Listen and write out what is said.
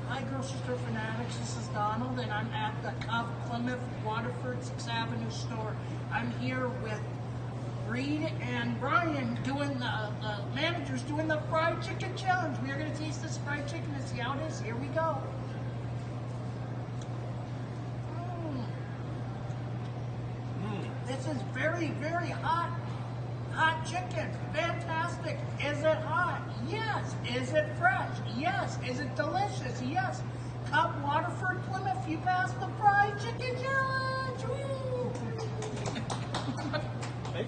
Hi, grocery store fanatics. This is Donald, and I'm at the Plymouth Waterford 6th Avenue store. I'm here with Reed and Brian doing the managers doing the fried chicken challenge. We are going to taste this fried chicken and see how it is. Here we go. This is very, very hot. Hot chicken. Fantastic. Is it hot? Yes. Is it fresh? Yes. Is it delicious? Yes. Cup Waterford, Plymouth, you passed the fried chicken challenge. Woo!